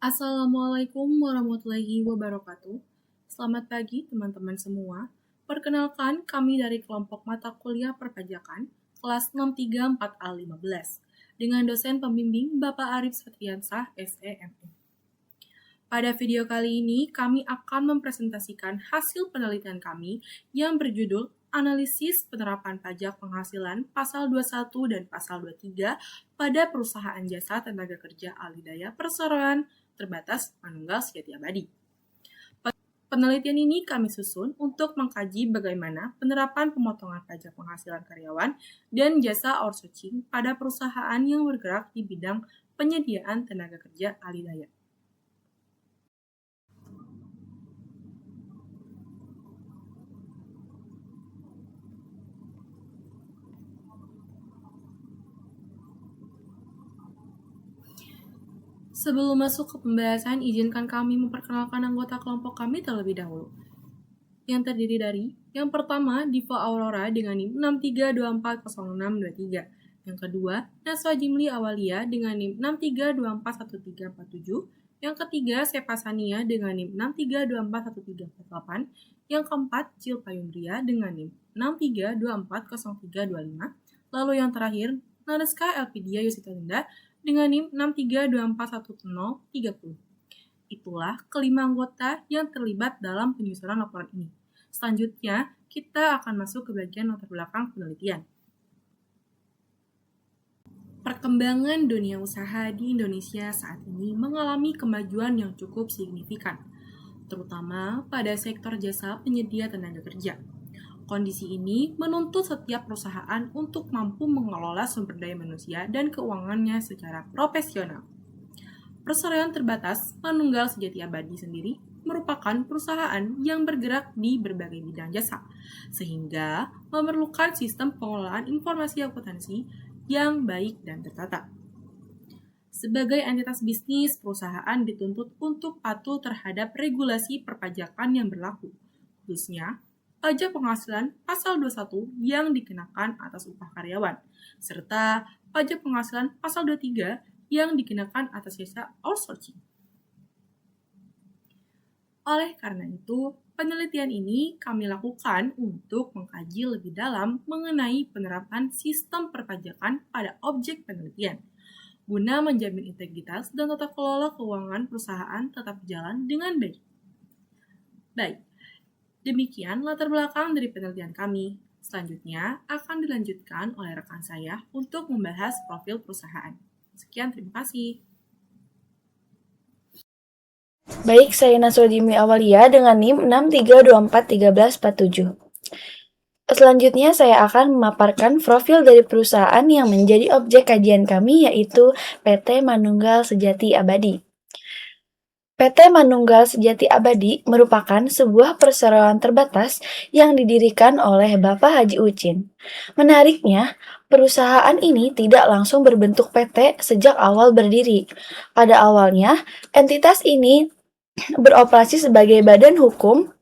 Assalamualaikum warahmatullahi wabarakatuh. Selamat pagi teman-teman semua. Perkenalkan, kami dari kelompok mata kuliah perpajakan kelas 634A15 dengan dosen pembimbing Bapak Arif Satriansah, SEME. Pada video kali ini, kami akan mempresentasikan hasil penelitian kami yang berjudul Analisis Penerapan Pajak Penghasilan Pasal 21 dan Pasal 23 pada Perusahaan Jasa Tenaga Kerja Alidaya Perseroan Terbatas Manunggal Sejati Abadi. Penelitian ini kami susun untuk mengkaji bagaimana penerapan pemotongan pajak penghasilan karyawan dan jasa outsourcing pada perusahaan yang bergerak di bidang penyediaan tenaga kerja alidaya. Sebelum masuk ke pembahasan, izinkan kami memperkenalkan anggota kelompok kami terlebih dahulu. Yang terdiri dari, yang pertama, Diva Aurora dengan NIM 63240623. Yang kedua, Naswa Jimli Awalia dengan NIM 63241347. Yang ketiga, Sepa Sania dengan NIM 63241348. Yang keempat, Cil Payundria dengan NIM 63240325. Lalu yang terakhir, Nareska Elpidia Yusita Linda dengan NIM 63241030. Itulah kelima anggota yang terlibat dalam penyusunan laporan ini. Selanjutnya, kita akan masuk ke bagian latar belakang penelitian. Perkembangan dunia usaha di Indonesia saat ini mengalami kemajuan yang cukup signifikan, terutama pada sektor jasa penyedia tenaga kerja. Kondisi ini menuntut setiap perusahaan untuk mampu mengelola sumber daya manusia dan keuangannya secara profesional. Perseroan Terbatas Manunggal Sejati Abadi sendiri merupakan perusahaan yang bergerak di berbagai bidang jasa, sehingga memerlukan sistem pengelolaan informasi akuntansi yang baik dan tertata. Sebagai entitas bisnis, perusahaan dituntut untuk patuh terhadap regulasi perpajakan yang berlaku, khususnya pajak penghasilan pasal 21 yang dikenakan atas upah karyawan, serta pajak penghasilan pasal 23 yang dikenakan atas jasa outsourcing. Oleh karena itu, penelitian ini kami lakukan untuk mengkaji lebih dalam mengenai penerapan sistem perpajakan pada objek penelitian, guna menjamin integritas dan tata kelola keuangan perusahaan tetap berjalan dengan baik. Baik, demikian latar belakang dari penelitian kami. Selanjutnya akan dilanjutkan oleh rekan saya untuk membahas profil perusahaan. Sekian, terima kasih. Baik, saya Naswa Jimli Awalia dengan NIM 63241347. Selanjutnya saya akan memaparkan profil dari perusahaan yang menjadi objek kajian kami, yaitu PT Manunggal Sejati Abadi. PT Manunggal Sejati Abadi merupakan sebuah perseroan terbatas yang didirikan oleh Bapak Haji Ucin. Menariknya, perusahaan ini tidak langsung berbentuk PT sejak awal berdiri. Pada awalnya, entitas ini beroperasi sebagai badan hukum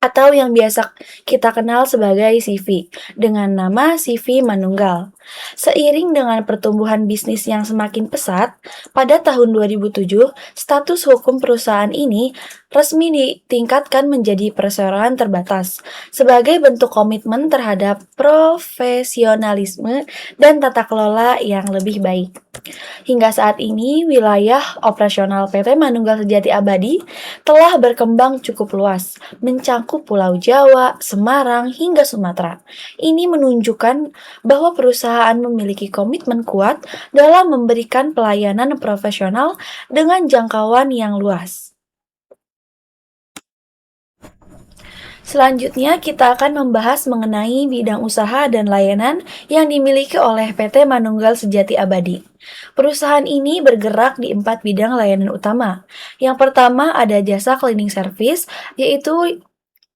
atau yang biasa kita kenal sebagai CV, dengan nama CV Manunggal. Seiring dengan pertumbuhan bisnis yang semakin pesat, pada tahun 2007, status hukum perusahaan ini resmi ditingkatkan menjadi perseroan terbatas, sebagai bentuk komitmen terhadap profesionalisme dan tata kelola yang lebih baik. Hingga saat ini, wilayah operasional PT Manunggal Sejati Abadi telah berkembang cukup luas, mencakup Pulau Jawa, Semarang, hingga Sumatera. Ini menunjukkan bahwa perusahaan memiliki komitmen kuat dalam memberikan pelayanan profesional dengan jangkauan yang luas. Selanjutnya, kita akan membahas mengenai bidang usaha dan layanan yang dimiliki oleh PT Manunggal Sejati Abadi. Perusahaan ini bergerak di 4 bidang layanan utama. Yang pertama ada jasa cleaning service, yaitu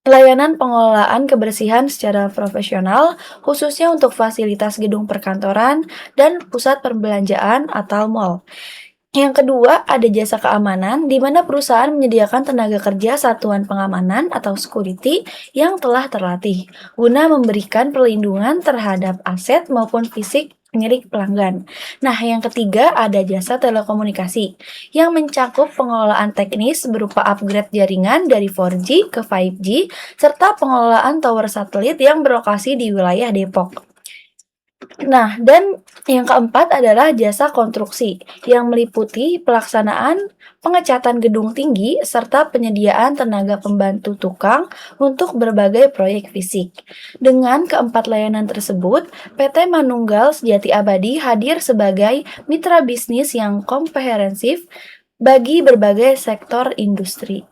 layanan pengelolaan kebersihan secara profesional, khususnya untuk fasilitas gedung perkantoran dan pusat perbelanjaan atau mall. Yang kedua, ada jasa keamanan, di mana perusahaan menyediakan tenaga kerja satuan pengamanan atau security yang telah terlatih, guna memberikan perlindungan terhadap aset maupun fisik milik pelanggan. Nah, yang ketiga ada jasa telekomunikasi yang mencakup pengelolaan teknis berupa upgrade jaringan dari 4G ke 5G serta pengelolaan tower satelit yang berlokasi di wilayah Depok. Nah, dan yang keempat adalah jasa konstruksi yang meliputi pelaksanaan pengecatan gedung tinggi serta penyediaan tenaga pembantu tukang untuk berbagai proyek fisik. Dengan keempat layanan tersebut, PT Manunggal Sejati Abadi hadir sebagai mitra bisnis yang komprehensif bagi berbagai sektor industri.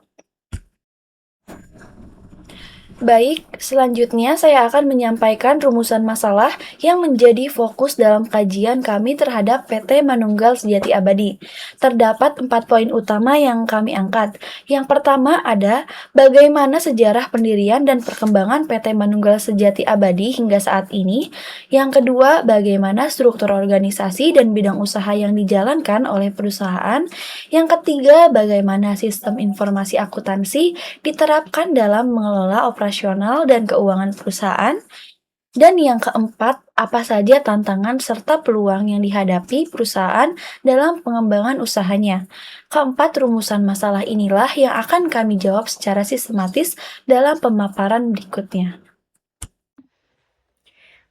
Baik, selanjutnya saya akan menyampaikan rumusan masalah yang menjadi fokus dalam kajian kami terhadap PT Manunggal Sejati Abadi. Terdapat 4 poin utama yang kami angkat. Yang pertama ada bagaimana sejarah pendirian dan perkembangan PT Manunggal Sejati Abadi hingga saat ini. Yang kedua, bagaimana struktur organisasi dan bidang usaha yang dijalankan oleh perusahaan. Yang ketiga, bagaimana sistem informasi akuntansi diterapkan dalam mengelola operasional dan keuangan perusahaan. Dan yang keempat, apa saja tantangan serta peluang yang dihadapi perusahaan dalam pengembangan usahanya. Keempat rumusan masalah inilah yang akan kami jawab secara sistematis dalam pemaparan berikutnya.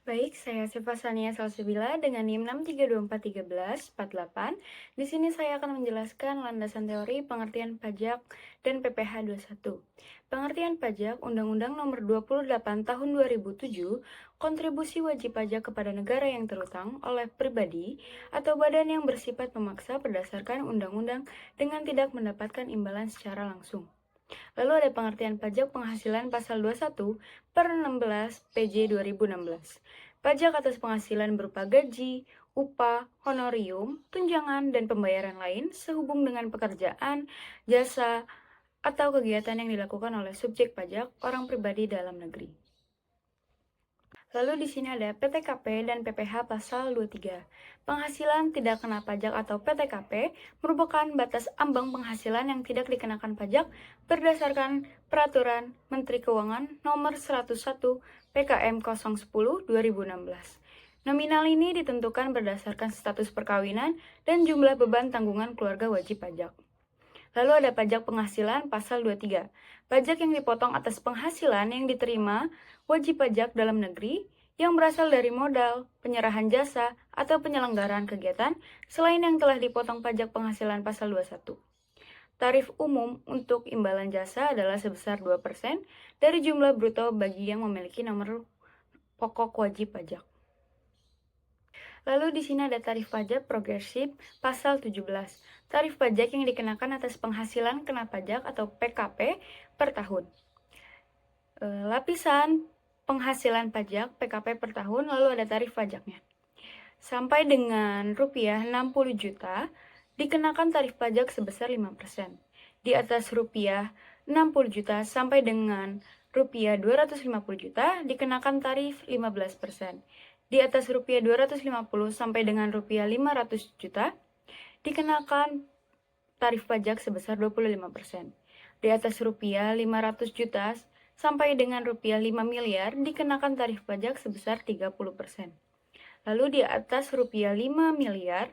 Baik, saya Siva Sania Salsabila dengan NIM 632431148. Di sini saya akan menjelaskan landasan teori pengertian pajak dan PPh 21. Pengertian pajak Undang-Undang Nomor 28 Tahun 2007, kontribusi wajib pajak kepada negara yang terutang oleh pribadi atau badan yang bersifat memaksa berdasarkan undang-undang dengan tidak mendapatkan imbalan secara langsung. Lalu ada pengertian pajak penghasilan pasal 21 per 16 PJ 2016. Pajak atas penghasilan berupa gaji, upah, honorium, tunjangan, dan pembayaran lain sehubung dengan pekerjaan, jasa, atau kegiatan yang dilakukan oleh subjek pajak orang pribadi dalam negeri. Lalu di sini ada PTKP dan PPh pasal 23. Penghasilan tidak kena pajak atau PTKP merupakan batas ambang penghasilan yang tidak dikenakan pajak berdasarkan Peraturan Menteri Keuangan Nomor 101 PKM 010 2016. Nominal ini ditentukan berdasarkan status perkawinan dan jumlah beban tanggungan keluarga wajib pajak. Lalu ada pajak penghasilan pasal 23. Pajak yang dipotong atas penghasilan yang diterima wajib pajak dalam negeri yang berasal dari modal, penyerahan jasa, atau penyelenggaraan kegiatan selain yang telah dipotong pajak penghasilan pasal 21. Tarif umum untuk imbalan jasa adalah sebesar 2% dari jumlah bruto bagi yang memiliki nomor pokok wajib pajak. Lalu di sini ada tarif pajak progresif pasal 17. Tarif pajak yang dikenakan atas penghasilan kena pajak atau PKP per tahun. Lapisan penghasilan pajak PKP per tahun, lalu ada tarif pajaknya. Sampai dengan rupiah 60 juta dikenakan tarif pajak sebesar 5%. Di atas rupiah 60 juta sampai dengan rupiah 250 juta dikenakan tarif 15%. Di atas rupiah 250 sampai dengan rupiah 500 juta dikenakan tarif pajak sebesar 25%. Di atas rupiah 500 juta sampai dengan rupiah 5 miliar dikenakan tarif pajak sebesar 30%. Lalu di atas rupiah 5 miliar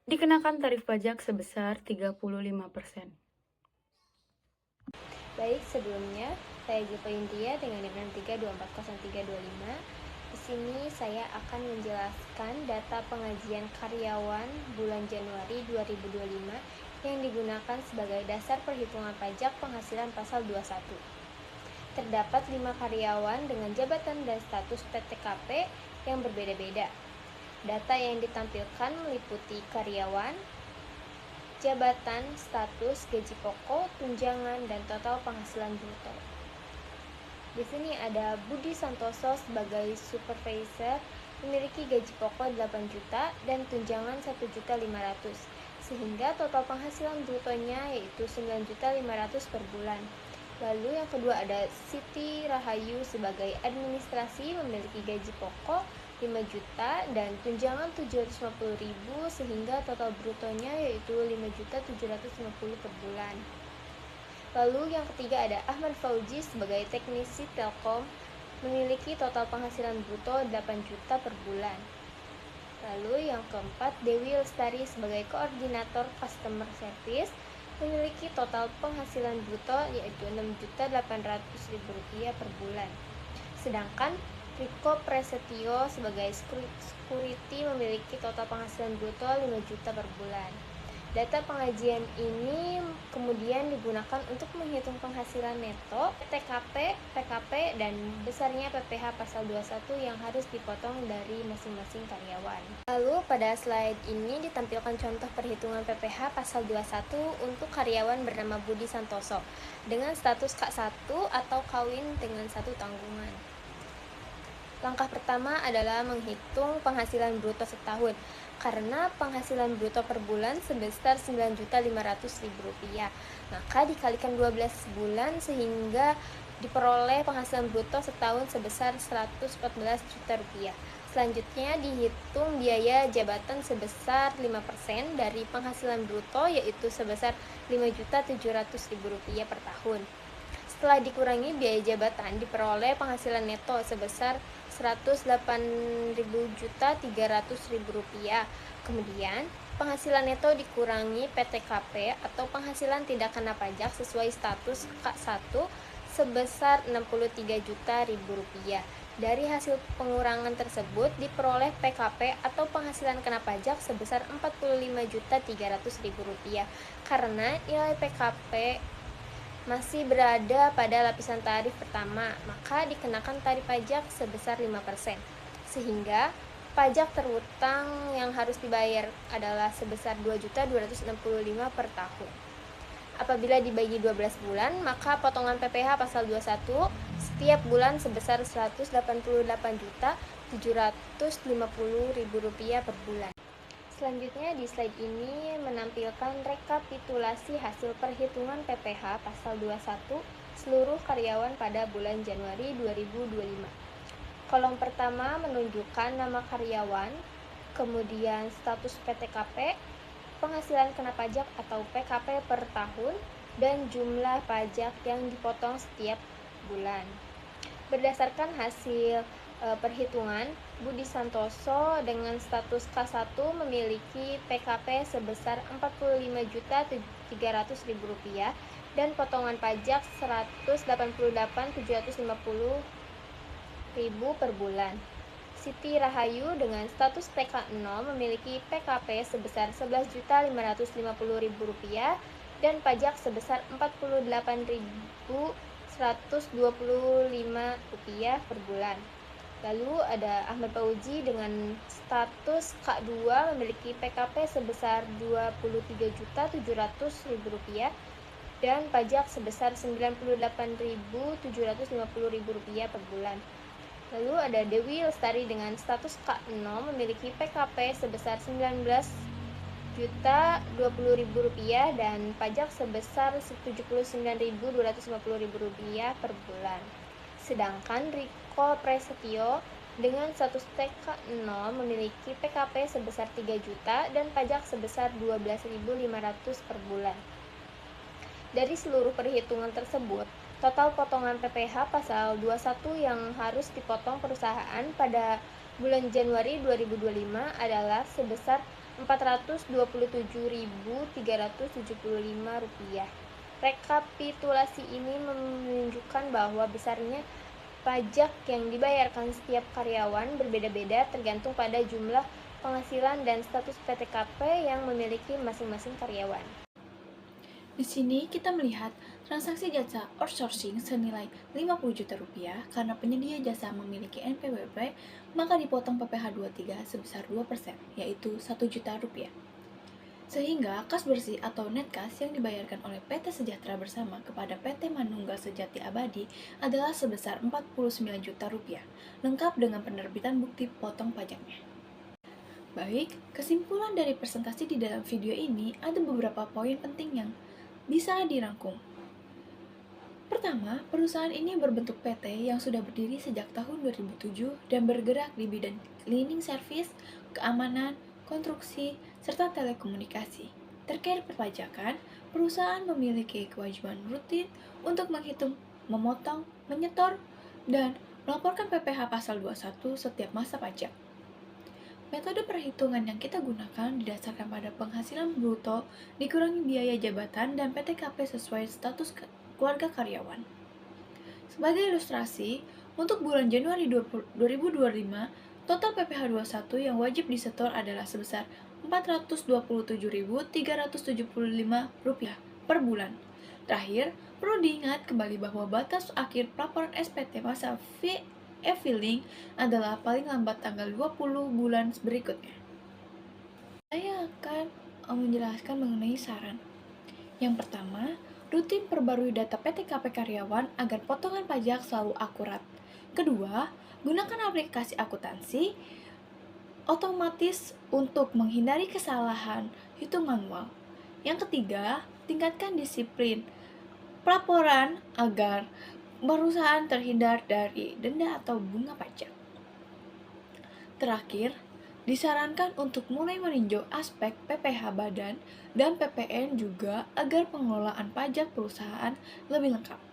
dikenakan tarif pajak sebesar 35%. Baik, sebelumnya saya Ziva India dengan NIM 6324035. Di sini saya akan menjelaskan data pengajian karyawan bulan Januari 2025 yang digunakan sebagai dasar perhitungan pajak penghasilan pasal 21. Terdapat 5 karyawan dengan jabatan dan status PTKP yang berbeda-beda. Data yang ditampilkan meliputi karyawan, jabatan, status, gaji pokok, tunjangan, dan total penghasilan bruto. Di sini ada Budi Santoso sebagai supervisor memiliki gaji pokok 8 juta dan tunjangan 1.500.000, sehingga total penghasilan brutonya yaitu 9.500.000 per bulan. Lalu yang kedua ada Siti Rahayu sebagai administrasi memiliki gaji pokok 5 juta dan tunjangan 750.000, sehingga total brutonya yaitu 5.750.000 per bulan. Lalu yang ketiga ada Ahmad Fauzi sebagai teknisi Telkom memiliki total penghasilan bruto 8 juta per bulan. Lalu yang keempat, Dewi Lestari sebagai koordinator customer service memiliki total penghasilan bruto yaitu Rp6.800.000 per bulan. Sedangkan Riko Prasetyo sebagai security memiliki total penghasilan bruto 5 juta per bulan. Data pengajian ini kemudian digunakan untuk menghitung penghasilan neto, PTKP, PKP, dan besarnya PPh pasal 21 yang harus dipotong dari masing-masing karyawan. Lalu pada slide ini ditampilkan contoh perhitungan PPh pasal 21 untuk karyawan bernama Budi Santoso dengan status K1 atau kawin dengan satu tanggungan. Langkah pertama adalah menghitung penghasilan bruto setahun, karena penghasilan bruto per bulan sebesar Rp9.500.000. Maka dikalikan 12 bulan sehingga diperoleh penghasilan bruto setahun sebesar Rp114 juta. Selanjutnya dihitung biaya jabatan sebesar 5% dari penghasilan bruto yaitu sebesar Rp5.700.000 per tahun. Setelah dikurangi biaya jabatan, diperoleh penghasilan neto sebesar Rp108.300.000. Kemudian, penghasilan neto dikurangi PTKP atau penghasilan tidak kena pajak sesuai status K1 sebesar Rp63 juta. Dari hasil pengurangan tersebut diperoleh PKP atau penghasilan kena pajak sebesar Rp45.300.000. Karena nilai PKP masih berada pada lapisan tarif pertama, maka dikenakan tarif pajak sebesar 5%. Sehingga pajak terutang yang harus dibayar adalah sebesar Rp2.265.000 per tahun. Apabila dibagi 12 bulan, maka potongan PPh pasal 21 setiap bulan sebesar Rp188.750.000 per bulan. Selanjutnya di slide ini menampilkan rekapitulasi hasil perhitungan PPh pasal 21 seluruh karyawan pada bulan Januari 2025. Kolom pertama menunjukkan nama karyawan, kemudian status PTKP, penghasilan kena pajak atau PKP per tahun, dan jumlah pajak yang dipotong setiap bulan. Berdasarkan hasil perhitungan, Budi Santoso dengan status K1 memiliki PKP sebesar Rp45.300.000 dan potongan pajak Rp188.750.000 per bulan. Siti Rahayu dengan status TK0 memiliki PKP sebesar Rp11.550.000 dan pajak sebesar Rp48.125 per bulan. Lalu ada Ahmad Fauzi dengan status K2 memiliki PKP sebesar Rp23.700.000 dan pajak sebesar Rp98.750.000 per bulan. Lalu ada Dewi Lestari dengan status K0 memiliki PKP sebesar Rp19.020.000 dan pajak sebesar Rp79.250.000 per bulan. Sedangkan Riko Prasetyo dengan status TK0 memiliki PKP sebesar 3 juta dan pajak sebesar 12.500 per bulan. Dari seluruh perhitungan tersebut, total potongan PPh pasal 21 yang harus dipotong perusahaan pada bulan Januari 2025 adalah sebesar Rp427.375. Rekapitulasi ini menunjukkan bahwa besarnya pajak yang dibayarkan setiap karyawan berbeda-beda tergantung pada jumlah penghasilan dan status PTKP yang memiliki masing-masing karyawan. Di sini kita melihat transaksi jasa outsourcing senilai Rp50 juta karena penyedia jasa memiliki NPWP, maka dipotong PPh 23 sebesar 2%, yaitu Rp1 juta. Sehingga kas bersih atau net kas yang dibayarkan oleh PT Sejahtera Bersama kepada PT Manunggal Sejati Abadi adalah sebesar Rp49 juta, lengkap dengan penerbitan bukti potong pajaknya. Baik, kesimpulan dari presentasi di dalam video ini ada beberapa poin penting yang bisa dirangkum. Pertama, perusahaan ini berbentuk PT yang sudah berdiri sejak tahun 2007 dan bergerak di bidang cleaning service, keamanan, konstruksi, serta telekomunikasi. Terkait perpajakan, perusahaan memiliki kewajiban rutin untuk menghitung, memotong, menyetor, dan melaporkan PPh pasal 21 setiap masa pajak. Metode perhitungan yang kita gunakan didasarkan pada penghasilan bruto, dikurangi biaya jabatan, dan PTKP sesuai status keluarga karyawan. Sebagai ilustrasi, untuk bulan Januari 2025, total PPh 21 yang wajib disetor adalah sebesar Rp427.375 per bulan. Terakhir, perlu diingat kembali bahwa batas akhir pelaporan SPT masa e-filing adalah paling lambat tanggal 20 bulan berikutnya. Saya akan menjelaskan mengenai saran. Yang pertama, rutin perbarui data PTKP karyawan agar potongan pajak selalu akurat. Kedua, gunakan aplikasi akuntansi otomatis untuk menghindari kesalahan hitung manual. Yang ketiga, tingkatkan disiplin pelaporan agar perusahaan terhindar dari denda atau bunga pajak. Terakhir, disarankan untuk mulai meninjau aspek PPh badan dan PPN juga agar pengelolaan pajak perusahaan lebih lengkap.